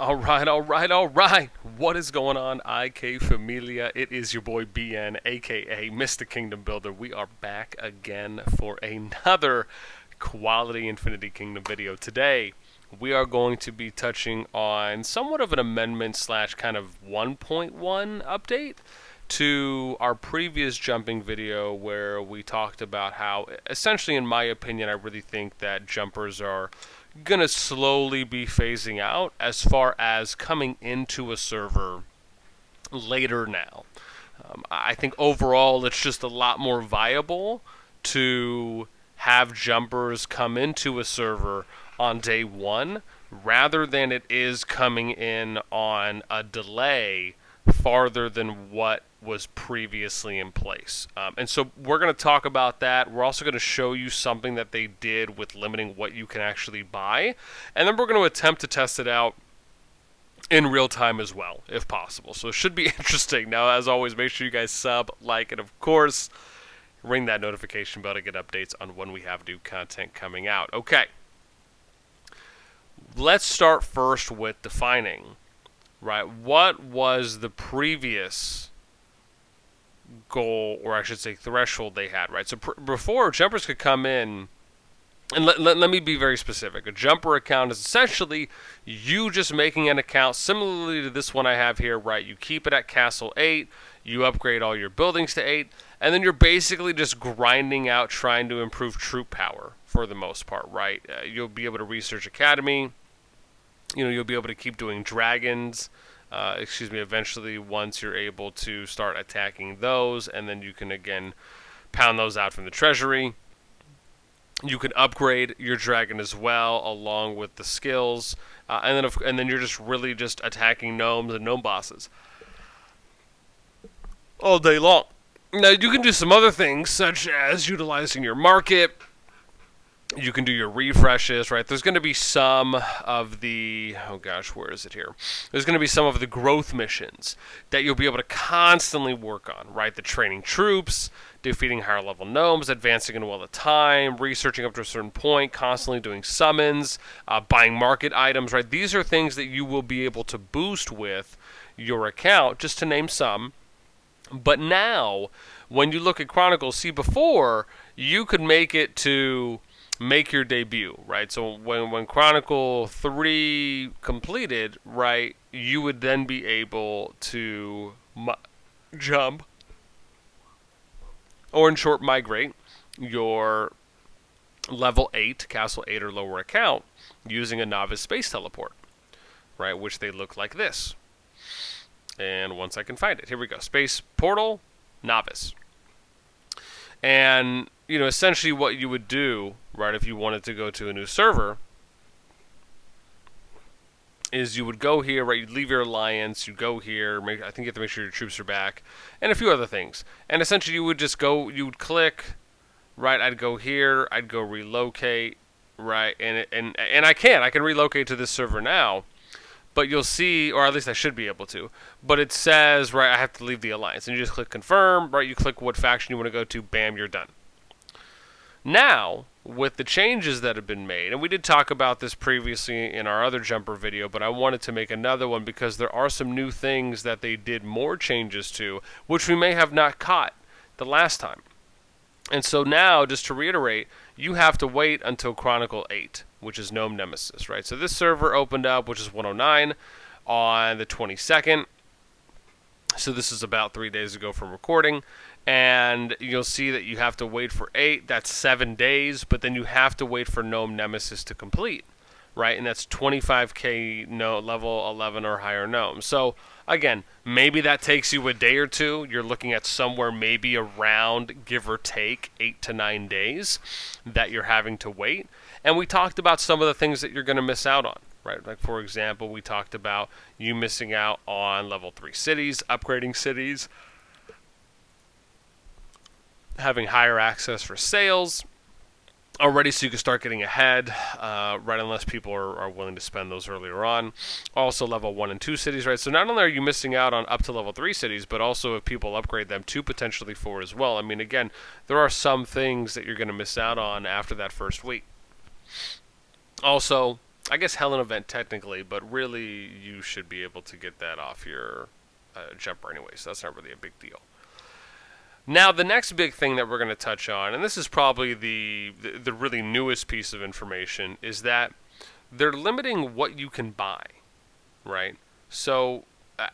All right. What is going on, IK Familia? It is your boy BN, aka Mr. Kingdom Builder. We are back again for another quality Infinity Kingdom video. Today, we are going to be touching on somewhat of an amendment slash kind of 1.1 update to our previous jumping video where we talked about how, essentially, in my opinion, I really think that jumpers are gonna slowly be phasing out as far as coming into a server later now. I think overall it's just a lot more viable to have jumpers come into a server on day one rather than it is coming in on a delay farther than what was previously in place. And so we're going to talk about that. We're also going to show you something that they did with limiting what you can actually buy. And then we're going to attempt to test it out in real time as well, if possible. So it should be interesting. Now, as always, make sure you guys sub, like, and of course, ring that notification bell to get updates on when we have new content coming out. Okay. Let's start first with defining, right? What was the previous goal, or I should say threshold they had, right? So before, jumpers could come in, and let me be very specific. A jumper account is essentially you just making an account similarly to this one I have here, right? You keep it at Castle 8, you upgrade all your buildings to 8, and then you're basically just grinding out trying to improve troop power for the most part, right? You'll be able to research Academy, you'll be able to keep doing dragons, eventually once you're able to start attacking those, and then you can again pound those out from the treasury. You can upgrade your dragon as well, along with the skills, and then you're just really just attacking gnomes and gnome bosses all day long. Now you can do some other things, such as utilizing your market. You can do your refreshes, right? There's going to be some of the, where is it here? There's going to be some of the growth missions that you'll be able to constantly work on, right? The training troops, defeating higher level gnomes, advancing in all the time, researching up to a certain point, constantly doing summons, buying market items, right? These are things that you will be able to boost with your account, just to name some. But now, when you look at Chronicles, see, before, you could make it to make your debut, right? So when Chronicle 3 completed, right, you would then be able to jump, or in short, migrate your level 8, Castle 8 or lower account using a novice space teleport, right, which they look like this. And once I can find it, here we go. Space portal, novice. And, essentially what you would do, right, if you wanted to go to a new server, is you would go here, right, you'd leave your alliance, you go here, I think you have to make sure your troops are back, and a few other things. And essentially you would just go, you would click, right, I'd go here, I'd go relocate, right, and I can relocate to this server now, but you'll see, or at least I should be able to, but it says, right, I have to leave the alliance, and you just click confirm, right, you click what faction you want to go to, bam, you're done. Now, with the changes that have been made, and we did talk about this previously in our other jumper video, but I wanted to make another one because there are some new things that they did more changes to, which we may have not caught the last time. And so now, just to reiterate, you have to wait until Chronicle 8, which is Gnome Nemesis, right? So this server opened up, which is 109, on the 22nd. So this is about 3 days ago from recording. And you'll see that you have to wait for 8. That's 7 days. But then you have to wait for Gnome Nemesis to complete, right? And that's 25k level 11 or higher gnomes. So, again, maybe that takes you a day or two. You're looking at somewhere maybe around, give or take, 8 to 9 days that you're having to wait. And we talked about some of the things that you're going to miss out on, right? Like, for example, we talked about you missing out on level 3 cities, upgrading cities, having higher access for sales already, so you can start getting ahead, right, unless people are willing to spend those earlier on. Also level 1 and 2 cities, right? So not only are you missing out on up to level 3 cities, but also if people upgrade them to potentially 4 as well. I mean, again, there are some things that you're going to miss out on after that first week. Also, I guess hell an event technically, but really you should be able to get that off your jumper anyway, so that's not really a big deal. Now, the next big thing that we're going to touch on, and this is probably the really newest piece of information, is that they're limiting what you can buy, right? So,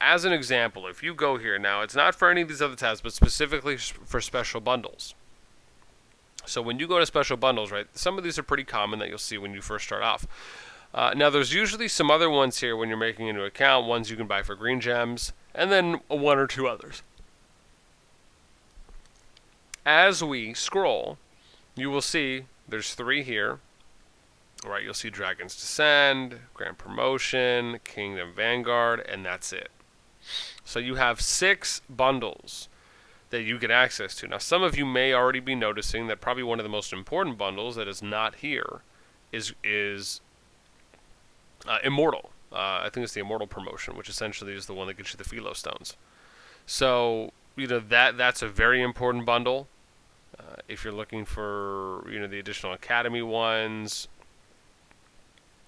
as an example, if you go here, now it's not for any of these other tabs, but specifically for special bundles. So when you go to special bundles, right, some of these are pretty common that you'll see when you first start off. Now, there's usually some other ones here when you're making a new account, ones you can buy for green gems, and then one or two others. As we scroll, you will see there's 3 here. Right, you'll see Dragon's Descend, Grand Promotion, Kingdom Vanguard, and that's it. So you have 6 bundles that you get access to. Now, some of you may already be noticing that probably one of the most important bundles that is not here is Immortal. I think it's the Immortal promotion, which essentially is the one that gets you the Philo Stones. So, that's a very important bundle. If you're looking for, the additional Academy ones,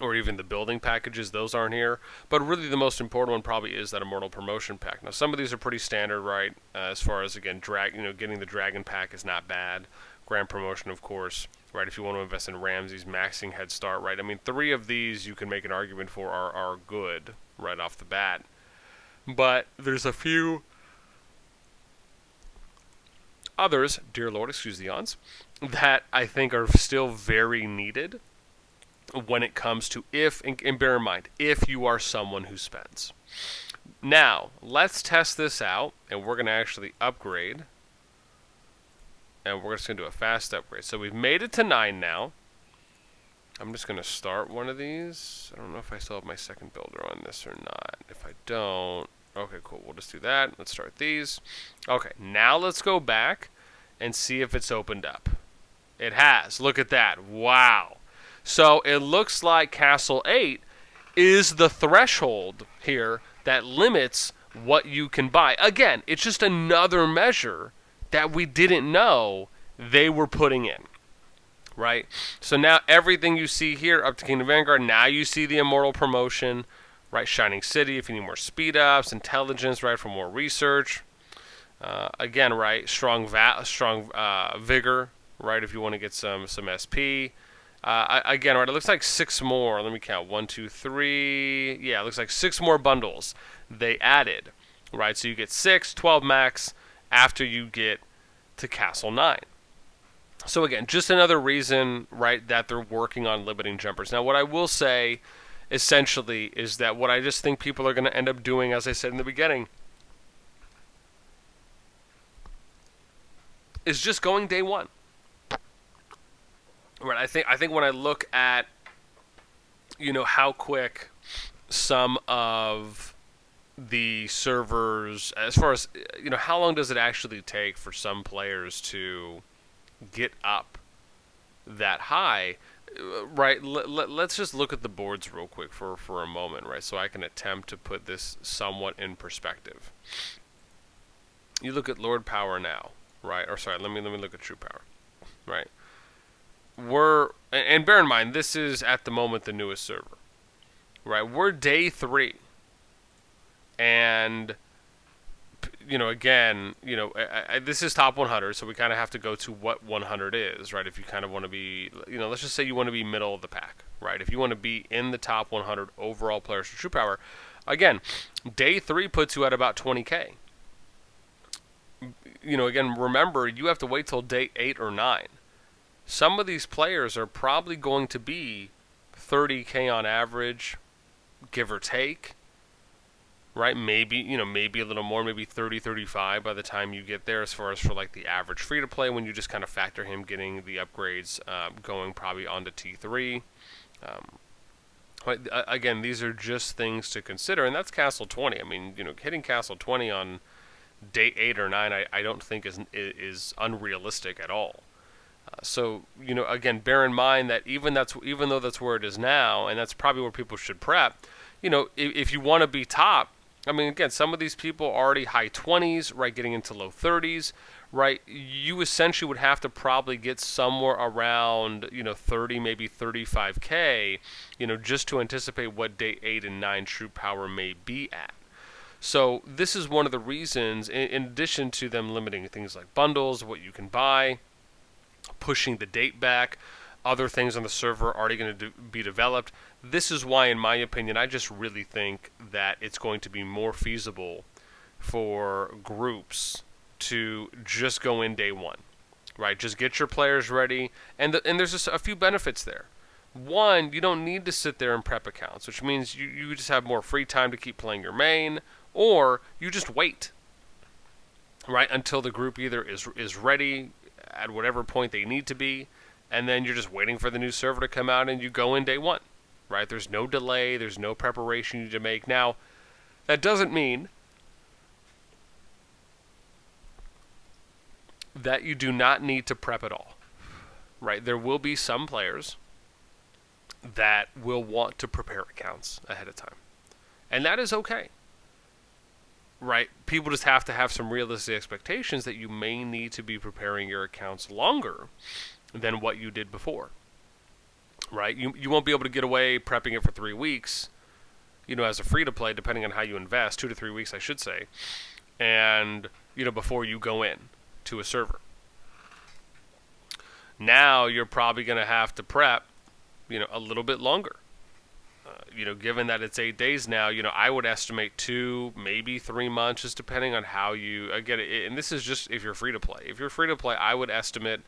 or even the building packages, those aren't here. But really the most important one probably is that Immortal Promotion pack. Now, some of these are pretty standard, right? As far as, again, getting the Dragon pack is not bad. Grand Promotion, of course, right? If you want to invest in Ramses, maxing Head Start, right? I mean, 3 of these you can make an argument for are good right off the bat. But there's a few others, dear Lord, excuse the yawns, that I think are still very needed when it comes to and bear in mind, if you are someone who spends. Now, let's test this out, and we're going to actually upgrade. And we're just going to do a fast upgrade. So we've made it to 9 now. I'm just going to start one of these. I don't know if I still have my second builder on this or not. If I don't, okay, cool. We'll just do that. Let's start these. Okay, now let's go back and see if it's opened up. It has. Look at that. Wow. So it looks like Castle 8 is the threshold here that limits what you can buy. Again, it's just another measure that we didn't know they were putting in, right? So now everything you see here up to Kingdom Vanguard, now you see the Immortal promotion, right? Shining City, if you need more speed ups, intelligence, right, for more research. Again, right, strong vigor, right, if you want to get some SP. Again, right, it looks like 6 more. Let me count. 1, 2, 3. Yeah, it looks like 6 more bundles they added, right? So you get 6, 12 max after you get to Castle 9. So again, just another reason, right, that they're working on limiting jumpers. Now, what I will say, essentially, is that what I just think people are going to end up doing, as I said in the beginning, is just going day 1. Right, I think when I look at, how quick some of the servers, as far as, how long does it actually take for some players to get up that high, right? Let's just look at the boards real quick for a moment, right? So I can attempt to put this somewhat in perspective. You look at Lord Power now, right? Or sorry, let me look at True Power, right? And bear in mind, this is at the moment the newest server, right? We're day 3, and again, this is top 100, so we kind of have to go to what 100 is, right? If you kind of want to be, let's just say you want to be middle of the pack, right? If you want to be in the top 100 overall players for True Power, again, day 3 puts you at about 20K. Again, remember, you have to wait till day 8 or 9. Some of these players are probably going to be 30K on average, give or take, right? Maybe a little more, maybe 30, 35 by the time you get there, as far as for like the average free-to-play, when you just kind of factor him getting the upgrades going probably onto T3. Again, these are just things to consider, and that's Castle 20. I mean, hitting Castle 20 on day 8 or 9, I don't think is unrealistic at all. So, again, bear in mind that even though that's where it is now, and that's probably where people should prep, if you want to be top, I mean, again, some of these people are already high 20s, right, getting into low 30s, right, you essentially would have to probably get somewhere around, 30, maybe 35K, just to anticipate what day 8 and 9 troop power may be at. So this is one of the reasons, in addition to them limiting things like bundles, what you can buy, pushing the date back, other things on the server are already going to be developed. This is why, in my opinion, I just really think that it's going to be more feasible for groups to just go in day one, right? Just get your players ready, and there's just a few benefits there. One, you don't need to sit there and prep accounts, which means you just have more free time to keep playing your main, or you just wait, right, until the group either is ready at whatever point they need to be, and then you're just waiting for the new server to come out and you go in day one, right? There's no delay, there's no preparation you need to make. Now, that doesn't mean that you do not need to prep at all, right? There will be some players that will want to prepare accounts ahead of time, and that is okay, right? People just have to have some realistic expectations that you may need to be preparing your accounts longer than what you did before, right? You won't be able to get away prepping it for 3 weeks, as a free-to-play, depending on how you invest, 2 to 3 weeks, I should say, and, before you go in to a server. Now you're probably going to have to prep, a little bit longer. Given that it's 8 days now, I would estimate 2, maybe 3 months, just depending on how you, again, and this is just if you're free to play. If you're free to play, I would estimate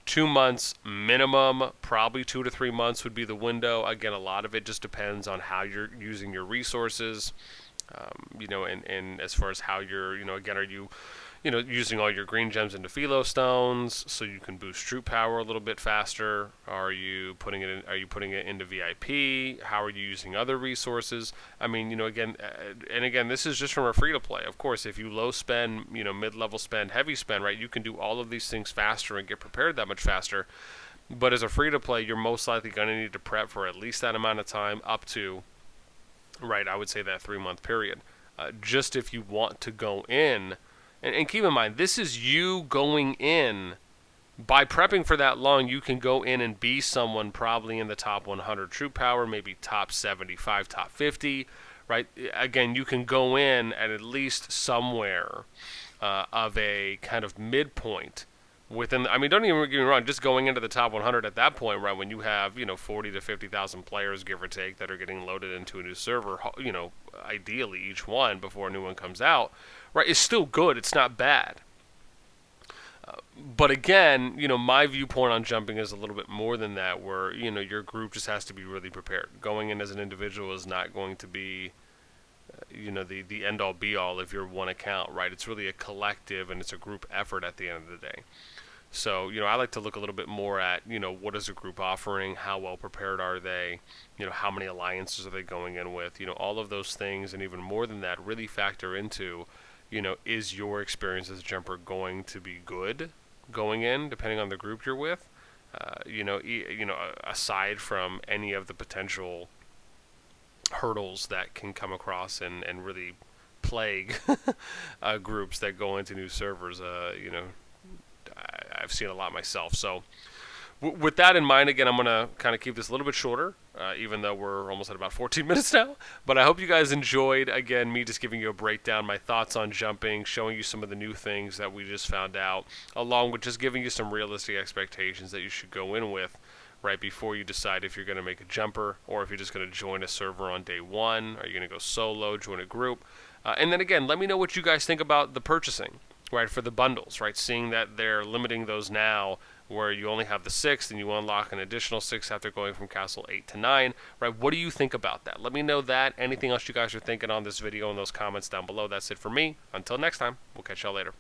2 months minimum, probably 2 to 3 months would be the window. Again, a lot of it just depends on how you're using your resources, and as far as how you're, again, are you, using all your green gems into philo stones so you can boost troop power a little bit faster? Are you putting it into VIP? How are you using other resources? I mean, again, this is just from a free to play. Of course, if you low spend, mid-level spend, heavy spend, right, you can do all of these things faster and get prepared that much faster. But as a free to play, you're most likely going to need to prep for at least that amount of time, up to, right, I would say that 3-month period. Just if you want to go in. And keep in mind, this is you going in. By prepping for that long, you can go in and be someone probably in the top 100 troop power, maybe top 75, top 50, right? Again, you can go in at least somewhere of a kind of midpoint within. I mean, don't even get me wrong. Just going into the top 100 at that point, right, when you have 40 to 50,000 players, give or take, that are getting loaded into a new server, ideally each one before a new one comes out. Right, it's still good. It's not bad. But again, my viewpoint on jumping is a little bit more than that, where, your group just has to be really prepared. Going in as an individual is not going to be, the end-all, be-all if you're one account, right? It's really a collective, and it's a group effort at the end of the day. So, I like to look a little bit more at, what is a group offering? How well prepared are they? How many alliances are they going in with? All of those things, and even more than that, really factor into, is your experience as a jumper going to be good going in, depending on the group you're with? Aside from any of the potential hurdles that can come across and really plague groups that go into new servers, I've seen a lot myself. So with that in mind, again, I'm going to kind of keep this a little bit shorter, even though we're almost at about 14 minutes now. But I hope you guys enjoyed, again, me just giving you a breakdown, my thoughts on jumping, showing you some of the new things that we just found out, along with just giving you some realistic expectations that you should go in with right before you decide if you're going to make a jumper, or if you're just going to join a server on day one. Are you going to go solo, join a group? And then again, let me know what you guys think about the purchasing, right, for the bundles, right? Seeing that they're limiting those now, where you only have the 6th and you unlock an additional 6 after going from Castle 8 to 9, right? What do you think about that? Let me know that. Anything else you guys are thinking on this video in those comments down below. That's it for me. Until next time, we'll catch y'all later.